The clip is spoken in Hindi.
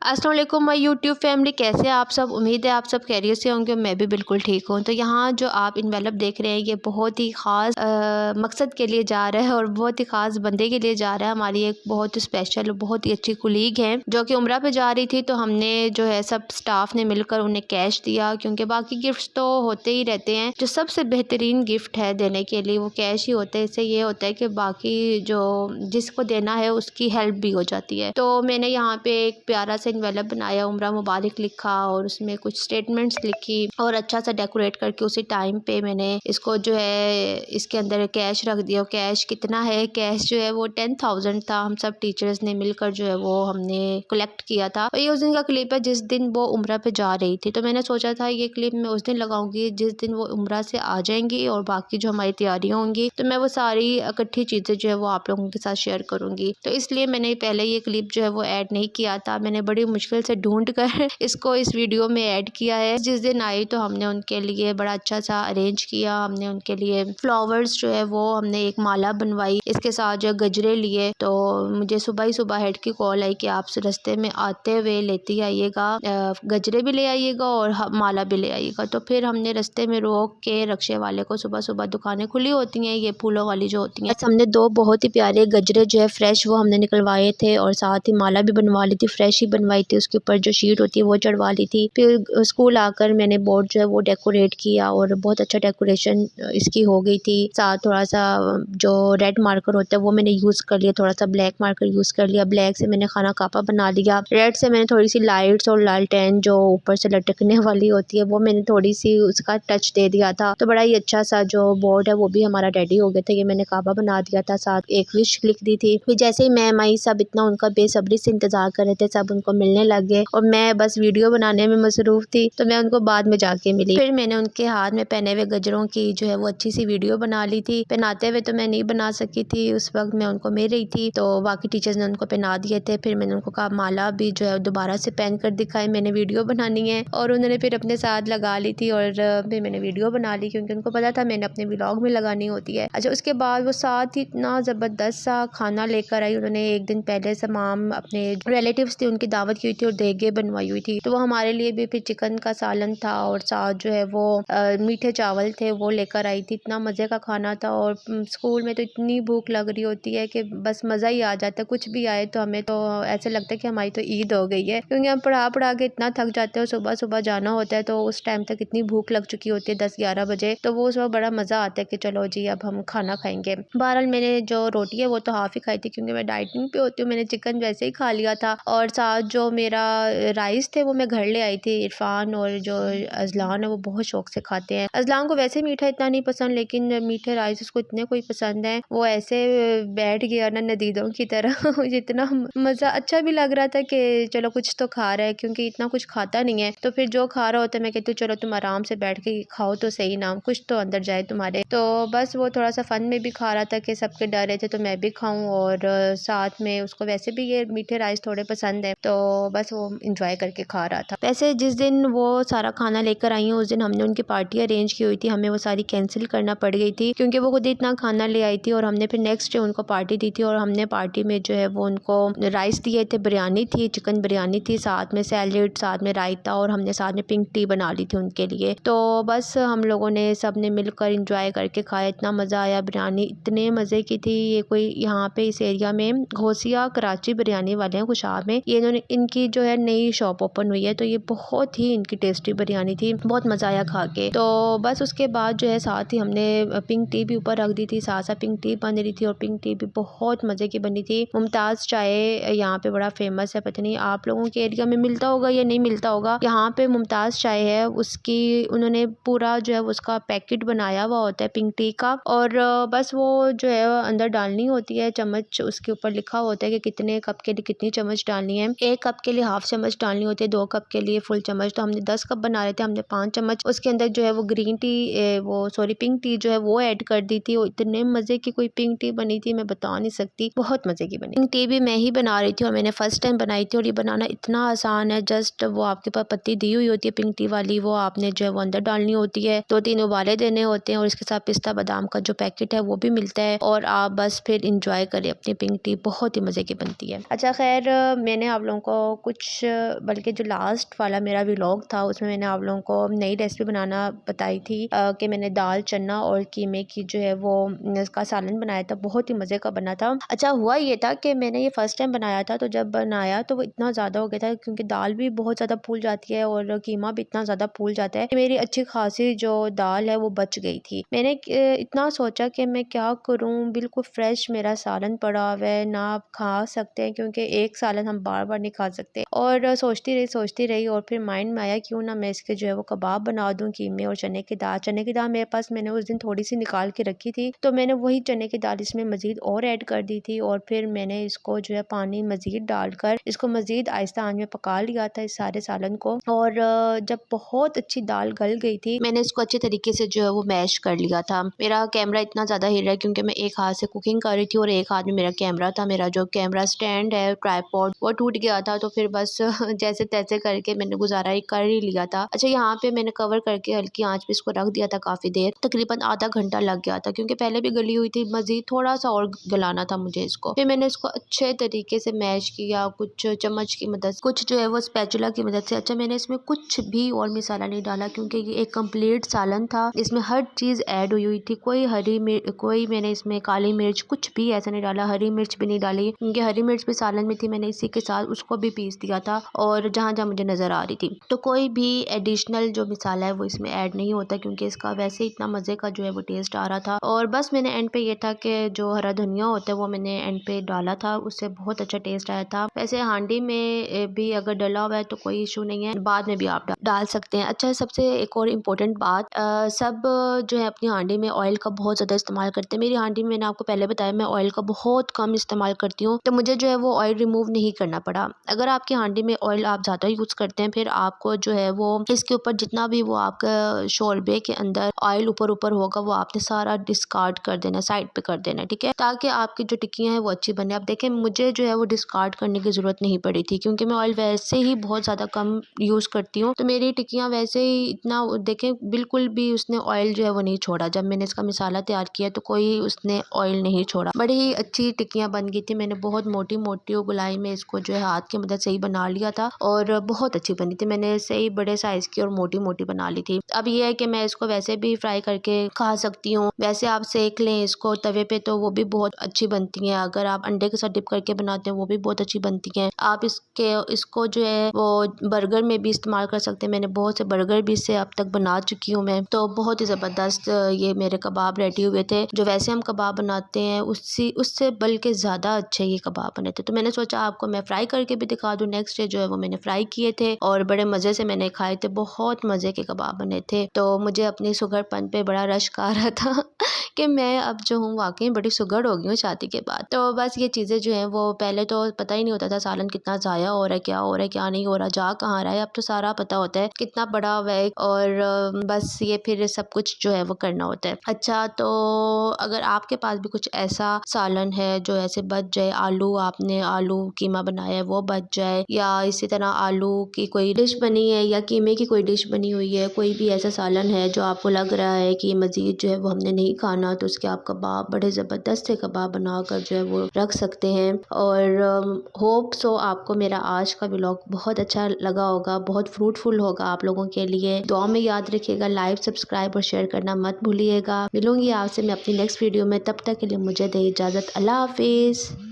अस्सलाम वालेकुम माय यूट्यूब फैमिली, कैसे हैं आप सब। उम्मीद है आप सब खैरियत से होंगे। मैं भी बिल्कुल ठीक हूँ। तो यहाँ जो आप इन्वेलप देख रहे हैं ये बहुत ही ख़ास मकसद के लिए जा रहा है और बहुत ही ख़ास बंदे के लिए जा रहा है। हमारी एक बहुत ही स्पेशल बहुत ही अच्छी कुलीग हैं जो कि उम्रा पे जा रही थी। तो हमने जो है सब स्टाफ ने मिलकर उन्हें कैश दिया, क्योंकि बाकी गिफ्ट तो होते ही रहते हैं। जो सबसे बेहतरीन गिफ्ट है देने के लिए वो कैश ही होता है। इससे ये होता है कि बाकी जो जिसको देना है उसकी हेल्प भी हो जाती है। तो मैंने यहाँ पे एक प्यारा सा इन्वेलप बनाया, उम्रा मुबारक लिखा और उसमें कुछ स्टेटमेंट्स लिखी और अच्छा सा डेकोरेट करके उसी टाइम पे मैंने इसको जो है इसके अंदर कैश रख दिया। कैश कितना है, कैश जो है वो 10,000 था। हम सब टीचर्स ने मिलकर जो है वो हमने कलेक्ट किया था। और ये उस दिन का क्लिप है जिस दिन वो उम्रा पे जा रही थी। तो मैंने सोचा था ये क्लिप मैं उस दिन लगाऊंगी जिस दिन वो उम्रा से आ जाएंगी और बाकी जो हमारी तैयारियां होंगी तो मैं वो सारी इकट्ठी चीज़ें जो है वो आप लोगों के साथ शेयर करूंगी। तो इसलिए मैंने पहले ये क्लिप जो है वो ऐड नहीं किया था। मैंने बड़ी मुश्किल से ढूंढ कर इसको इस वीडियो में ऐड किया है। जिस दिन आई तो हमने उनके लिए बड़ा अच्छा सा अरेंज किया। हमने उनके लिए फ्लावर्स जो है वो हमने एक माला बनवाई, इसके साथ जो गजरे लिए। तो मुझे सुबह ही सुबह हेड की कॉल आई कि आप रास्ते में आते हुए लेती आइएगा, गजरे भी ले आइएगा और माला भी ले आइएगा। तो फिर हमने रास्ते में रोक के रक्शे वाले को, सुबह सुबह दुकानें खुली होती हैं ये फूलों वाली जो होती हैं, हमने 2 बहुत ही प्यारे गजरे जो है फ्रेश वो हमने निकलवाए थे और साथ ही माला भी बनवा ली थी, फ्रेश ही बनवाई थी। उसके ऊपर जो शीट होती है वो चढ़वा ली थी। फिर स्कूल आकर मैंने बोर्ड जो है वो डेकोरेट किया और बहुत अच्छा डेकोरेशन इसकी हो गई थी। साथ थोड़ा सा जो रेड मार्कर होता है वो मैंने यूज़ कर लिया, थोड़ा सा ब्लैक मार्कर यूज़ कर लिया। ब्लैक से मैंने खाना कापा बना लिया। रेड से मैंने थोड़ी सी लाइट्स और लालटेन जो ऊपर से लटकने वाली होती है वो मैंने थोड़ी सी उसका टच दे दिया था। तो बड़ा ही अच्छा सा जो बोर्ड है वो भी हमारा रेडी हो गया था। ये मैंने काबा बना दिया था, साथ एक विश लिख दी थी। फिर जैसे ही मैं आई सब इतना उनका बेसब्री से इंतजार कर रहे थे, सब उनको मिलने लग गए और मैं बस वीडियो बनाने में मसरूफ थी। तो मैं उनको बाद में जाके मिली। फिर मैंने उनके हाथ में पहने हुए गजरों की जो है वो अच्छी सी वीडियो बना ली थी। पहनाते हुए तो मैं नहीं बना सकी थी, उस वक्त मैं उनको मिल रही थी। तो बाकी टीचर्स ने उनको पहना दिए थे। फिर मैंने उनको कहा माला भी जो है दोबारा से पहन कर दिखाई, मैंने वीडियो बनानी है। और उन्होंने फिर अपने साथ लगा ली थी और फिर मैंने वीडियो बना ली क्योंकि उनको पता था मैंने अपने व्लॉग में लगानी होती है। अच्छा, उसके बाद वो साथ ही इतना ज़बरदस्त सा खाना लेकर आई। उन्होंने एक दिन पहले तमाम अपने रिलेटिव्स थे उनकी दावत की हुई थी और देगे बनवाई हुई थी। तो वो हमारे लिए भी फिर चिकन का सालन था और साथ जो है वो मीठे चावल थे वो लेकर आई थी। इतना मज़े का खाना था और स्कूल में तो इतनी भूख लग रही होती है कि बस मज़ा ही आ जाता है। कुछ भी आए तो हमें तो ऐसे लगता है कि हमारी तो ईद हो गई है, क्योंकि हम पढ़ा पढ़ा के इतना थक जाते हैं और सुबह सुबह जाना होता है। तो उस टाइम तक इतनी भूख लग चुकी होती है 10-11 बजे। तो वो उसमें बड़ा मज़ा आता है कि चलो जी अब हम खाना खाएंगे। बहरहाल मैंने जो रोटी है वो तो हाफ़ ही खाई थी क्योंकि मैं डाइटिंग पे होती हूँ। मैंने चिकन वैसे ही खा लिया था और साथ जो मेरा राइस थे वो मैं घर ले आई थी। इरफान और जो अजलान है वो बहुत शौक से खाते हैं। अजलान को वैसे मीठा इतना नहीं पसंद, लेकिन मीठे राइस उसको इतने कोई पसंद है। वो ऐसे बैठ गया ना नदीदों की तरह जितना मज़ा अच्छा भी लग रहा था कि चलो कुछ तो खा रहा है, क्योंकि इतना कुछ खाता नहीं है। तो फिर जो खा रहा होता है मैं कहती हूँ चलो तुम आराम से बैठ के खाओ तो सही ना, कुछ तो अंदर जाए तुम्हारे। तो बस वो थोड़ा सा फन में भी खा रहा था कि सबके डर रहे थे तो मैं भी खाऊं और साथ में उसको वैसे भी ये मीठे राइस थोड़े पसंद है, तो बस वो इंजॉय करके खा रहा था। वैसे जिस दिन वो सारा खाना लेकर आई हैं उस दिन हमने उनकी पार्टी अरेंज की हुई थी, हमें वो सारी कैंसिल करना पड़ गई थी क्योंकि वो खुद ही इतना खाना ले आई थी। और हमने फिर नेक्स्ट डे उनको पार्टी दी थी और हमने पार्टी में जो है वो उनको राइस दिए थे, बिरयानी थी, चिकन बिरयानी थी, साथ में सैलेड, साथ में रायता और हमने साथ में पिंक टी बना ली थी उनके लिए। तो बस हम लोगों ने सब ने मिलकर इंजॉय करके खाया, इतना मज़ा आया। बिरयानी इतने मज़े की थी। ये कोई यहाँ पे इस एरिया में घोसिया कराची बिरयानी वाले हैं खुशाब में, ये इन्होंने इनकी जो है नई शॉप ओपन हुई है। तो ये बहुत ही इनकी टेस्टी बिरयानी थी, बहुत मज़ा आया खा के। तो बस उसके बाद जो है साथ ही हमने पिंक टी भी ऊपर रख दी थी, साथ साथ पिंक टी बन रही थी और पिंक टी भी बहुत मज़े की बनी थी। मुमताज़ चाय यहाँ पे बड़ा फेमस है, पता नहीं आप लोगों के एरिया में मिलता होगा या नहीं मिलता होगा। यहाँ पे मुमताज़ चाय है, उसकी उन्होंने पूरा जो है उसका पैकेट बनाया हुआ होता है पिंक टी का और बस वो जो है अंदर डालनी होती है चम्मच, उसके ऊपर लिखा होता है कि कितने कप के लिए कितनी चम्मच डालनी है। 1 कप के लिए हाफ चम्मच डालनी होती है, 2 कप के लिए फुल चम्मच। तो हमने 10 कप बना रहे थे, हमने 5 चम्मच उसके अंदर जो है वो ग्रीन टी पिंक टी जो है वो ऐड कर दी थी। और इतने मज़े की कोई पिंक टी बनी थी मैं बता नहीं सकती, बहुत मज़े की बनी। पिंक टी भी मैं ही बना रही थी और मैंने फर्स्ट टाइम बनाई थी और ये बनाना इतना आसान है। जस्ट वो आपके पास पत्ती दी हुई होती है पिंक टी वाली, वो आपने जो है वो अंदर डालनी होती है, 2-3 उबाले देने होते हैं और इसके साथ पिस्ता बादाम का जो पैकेट है वो भी मिलता है और आप बस फिर इंजॉय करें अपनी पिंक टी, बहुत ही मज़े की बनती है। अच्छा खैर, मैंने आप लोगों को कुछ बल्कि जो लास्ट वाला मेरा व्लॉग था उसमें मैंने आप लोगों को नई रेसिपी बनाना बताई थी कि मैंने दाल चना और कीमे की जो है वो इसका सालन बनाया था, बहुत ही मज़े का बना था। अच्छा हुआ ये था कि मैंने ये फर्स्ट टाइम बनाया था, तो जब बनाया तो वो इतना ज़्यादा हो गया था क्योंकि दाल भी बहुत ज़्यादा फूल जाती है और कीमा भी इतना ज़्यादा फूल जाता है कि मेरी अच्छी खासी जो दाल है वो बच गई थी। मैंने इतना सोचा कि मैं क्या करूं, बिल्कुल फ्रेश मेरा सालन पड़ा हुआ है, ना आप खा सकते हैं क्योंकि एक सालन हम बार बार नहीं खा सकते। और सोचती रही और फिर माइंड में आया क्यों ना मैं इसके जो है वो कबाब बना दूं कीमे और चने की दाल मेरे पास मैंने उस दिन थोड़ी सी निकाल के रखी थी, तो मैंने वही चने की दाल इसमें मज़ीद और ऐड कर दी थी और फिर मैंने इसको जो है पानी मज़ीद डालकर इसको मज़ीद आहिस्ता आंच में पका लिया था इस सारे सालन को। और जब बहुत अच्छी दाल गल गई थी मैंने इसको अच्छे तरीके से जो है वो मैश कर लिया था। मेरा कैमरा इतना ज़्यादा हिल रहा है क्योंकि मैं एक हाथ से कुकिंग कर रही थी और एक हाथ में मेरा कैमरा था। मेरा जो कैमरा स्टैंड है ट्राइपॉड वो टूट गया था, तो फिर बस जैसे तैसे करके मैंने गुजारा कर ही लिया था। अच्छा, यहाँ पे मैंने कवर करके हल्की आंच पे इसको रख दिया था काफ़ी देर, तकरीबन आधा घंटा लग गया था क्योंकि पहले भी गली हुई थी, मज़ीद थोड़ा सा और गलाना था मुझे इसको। फिर मैंने इसको अच्छे तरीके से मैश किया, कुछ चम्मच की मदद, कुछ जो है वो स्पैचुला की मदद से। अच्छा, मैंने इसमें कुछ भी और मसाला नहीं डाला क्योंकि ये एक कंप्लीट सालन था, इसमें हर चीज़ ऐड हुई थी। कोई मैंने इसमें काली मिर्च कुछ भी ऐसा नहीं डाला, हरी मिर्च भी नहीं डाली क्योंकि हरी मिर्च भी सालन में थी, मैंने इसी के साथ उसको भी पीस दिया था और जहाँ जहाँ मुझे नज़र आ रही थी। तो कोई भी एडिशनल जो मसाला है वो इसमें ऐड नहीं होता क्योंकि इसका वैसे इतना मज़े का जो है वो टेस्ट आ रहा था। और बस मैंने एंड पे ये था कि जो हरा धनिया होता है वो मैंने एंड पे डाला था, उससे बहुत अच्छा टेस्ट आया था। वैसे हांडी में भी अगर डला हुआ है तो कोई इशू नहीं है, बाद में भी आप डाल सकते हैं। अच्छा, सबसे एक और इम्पोर्टेंट बात, सब जो है अपनी हांडी में ऑयल का बहुत ज़्यादा इस्तेमाल करते हैं। मेरी हांडी में मैंने आपको पहले बताया मैं ऑयल का बहुत कम इस्तेमाल करती हूँ, तो मुझे जो है वो ऑयल रिमूव नहीं करना पड़ा। अगर आपकी हांडी में ऑयल आप ज़्यादा यूज़ करते हैं फिर आपको जो है वो इसके ऊपर जितना भी वो आपका शोरबे के अंदर ऑयल ऊपर ऊपर होगा वो आपने सारा डिस्कार्ड कर देना, साइड पे कर देना, ठीक है, ताकि आपकी जो टिक्कियाँ हैं वो अच्छी बने। आप देखें मुझे जो है वो डिस्कार्ड करने की ज़रूरत नहीं पड़ी थी क्योंकि मैं ऑयल वैसे ही बहुत ज़्यादा कम यूज़ करती हूँ, तो मेरी टिक्कियाँ वैसे ही इतना देखें बिल्कुल भी उसने ऑयल जो है वो नहीं छोड़ा। जब मैंने इसका मसाला तैयार किया तो कोई उसने ऑयल नहीं छोड़ा, बड़ी ही अच्छी टिक्कियाँ बन गई थी। मैंने बहुत मोटी मोटी गोलाई में इसको जो है हाथ की मदद से ही बना लिया था और बहुत अच्छी बनी थी। मैंने सही बड़े साइज़ की और मोटी मोटी बना ली थी। अब ये है कि मैं इसको वैसे भी फ्राई करके खा सकती हूँ, वैसे आप सेक लें इसको तवे पे तो वो भी बहुत अच्छी बनती हैं। अगर आप अंडे के साथ डिप करके बनाते हैं वो भी बहुत अच्छी बनती हैं। आप इसको जो है वो बर्गर में भी इस्तेमाल कर सकते हैं। मैंने बहुत से बर्गर भी इससे अब तक बना चुकी हूँ मैं, तो बहुत ही ज़बरदस्त ये मेरे कबाब रेडी हुए थे। जो वैसे हम कबाब बनाते हैं उससे बल्कि ज़्यादा अच्छे ये कबाब बने थे, तो मैंने सोचा आपको मैं फ्राई करके भी दिखा दूँ। नेक्स्ट डे जो है वो मैंने फ्राई किए थे और बड़े मज़े से मैंने खाए थे, बहुत मज़े के कबाब बने थे। तो मुझे अपनी सुगरपन पे बड़ा रश्क आ रहा था कि मैं अब जो हूँ वाकई बड़ी सुगड़ हो गई हूँ शादी के बाद। तो बस ये चीज़ें जो हैं वो पहले तो पता ही नहीं होता था सालन कितना ज़ाया हो रहा है, क्या हो रहा है, क्या नहीं हो रहा, जा कहाँ रहा है। अब तो सारा पता होता है कितना बड़ा हुआ है और बस ये फिर सब कुछ जो है वो करना होता है। अच्छा, तो अगर आपके पास भी कुछ ऐसा सालन है जो ऐसे बच जाए, आपने आलू कीमा बनाया है वो बच जाए, या इसी तरह आलू की कोई डिश बनी है या कीमे की कोई डिश बनी हुई है, कोई भी ऐसा सालन है जो आपको लग रहा है कि मज़ीद जो है वो हमने नहीं खाना, तो उसके आप कबाब बड़े ज़बरदस्त से कबाब बनाकर जो है वो रख सकते हैं। और होप सो आपको मेरा आज का व्लॉग बहुत अच्छा लगा होगा, बहुत फ्रूटफुल होगा आप लोगों के लिए। दुआ में याद रखिएगा, लाइक सब्सक्राइब और शेयर करना मत भूलिएगा। मिलूंगी आपसे मैं अपनी नेक्स्ट वीडियो में, तब तक के लिए मुझे दे इजाज़त। अल्लाह हाफिज़।